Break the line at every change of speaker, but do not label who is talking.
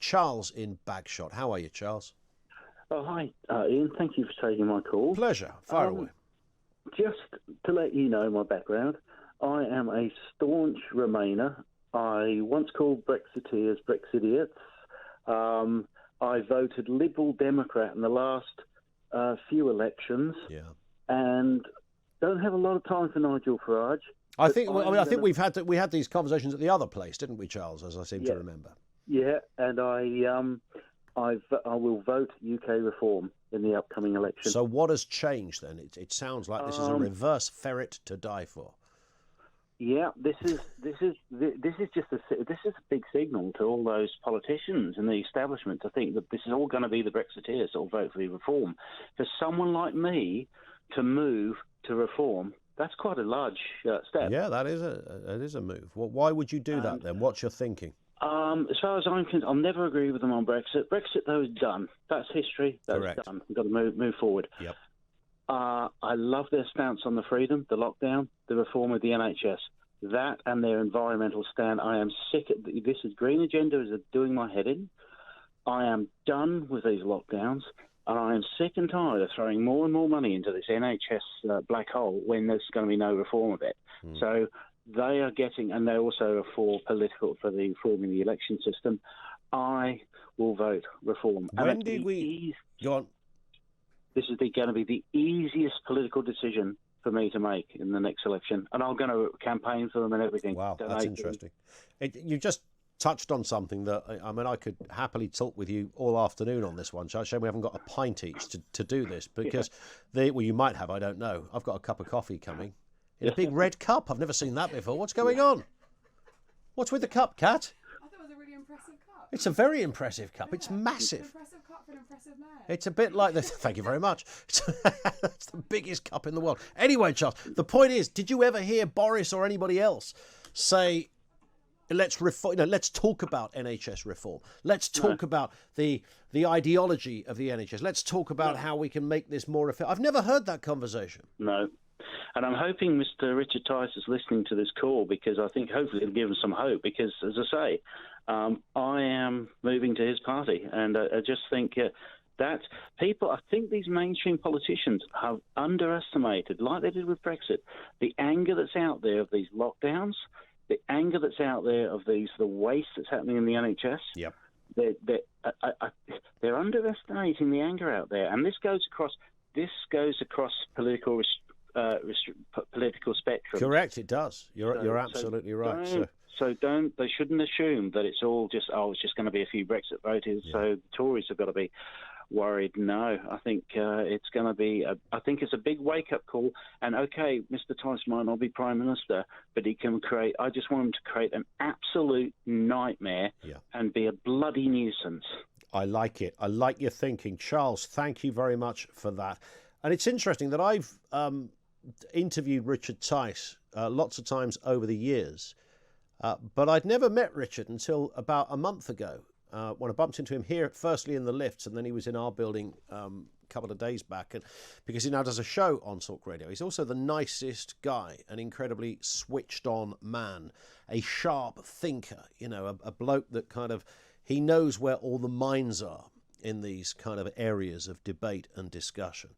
Charles in Bagshot. How are you, Charles?
Oh, hi, Ian. Thank you for taking my call.
Pleasure. Fire away.
Just to let you know my background, I am a staunch Remainer. I once called Brexiteers Brexidiots. I voted Liberal Democrat in the last few elections, and don't have a lot of time for Nigel Farage.
I think we had these conversations at the other place, didn't we, Charles? As I seem to remember.
Yeah, and I will vote UK reform in the upcoming election.
So what has changed then? It sounds like this is a reverse ferret to die for.
Yeah, this is a big signal to all those politicians and the establishment to think that this is all going to be the Brexiteers that will vote for the reform. For someone like me to move to reform, that's quite a large step.
Yeah, that is a move. Well, why would you do that then? What's your thinking?
As far as I'm concerned, I'll never agree with them on Brexit. Brexit, though, is done. That's history. That's done. We've got to move forward.
Yep.
I love their stance on the freedom, the lockdown, the reform of the NHS. That and their environmental stand. I am sick of this. Green agenda is doing my head in. I am done with these lockdowns, and I am sick and tired of throwing more and more money into this NHS black hole when there's going to be no reform of it. So they are getting, and they also are for the reforming the election system. I will vote reform.
When did we go on?
This is going to be the easiest political decision for me to make in the next election, and I'm going to campaign for them and everything.
Wow, that's interesting. You just touched on something that, I mean, I could happily talk with you all afternoon on this one. Shame we haven't got a pint each to do this, because well, you might have, I don't know. I've got a cup of coffee coming in a big red cup. I've never seen that before. What's going on? What's with the cup, Kat?
I thought it was a really impressive cup.
It's a very impressive cup. It's massive.
It's an impressive cup for an impressive man.
It's a bit like the... Thank you very much. It's the biggest cup in the world. Anyway, Charles, the point is, did you ever hear Boris or anybody else say, let's talk about NHS reform. Let's talk about the ideology of the NHS. Let's talk about how we can make this more effective. I've never heard that conversation.
No. And I'm hoping Mr. Richard Tice is listening to this call, because I think hopefully it'll give him some hope, because, as I say, I am moving to his party, and I just think that people, I think these mainstream politicians have underestimated, like they did with Brexit, the anger that's out there of these lockdowns, the anger that's out there of the waste that's happening in the NHS.
Yep.
They're underestimating the anger out there, and this goes across political spectrum.
Correct, it does. You're absolutely right.
They shouldn't assume that it's all just, it's just going to be a few Brexit voters, so the Tories have got to be worried. No, I think it's going to be, I think it's a big wake-up call, and okay, Mr. Tice might not be Prime Minister, but he can I just want him to create an absolute nightmare and be a bloody nuisance.
I like it. I like your thinking. Charles, thank you very much for that. And it's interesting that I've interviewed Richard Tice lots of times over the years, but I'd never met Richard until about a month ago when I bumped into him here, firstly in the lifts, and then he was in our building a couple of days back, and because he now does a show on Talk Radio. He's also the nicest guy, an incredibly switched on man, a sharp thinker, a bloke that kind of, he knows where all the minds are in these kind of areas of debate and discussion.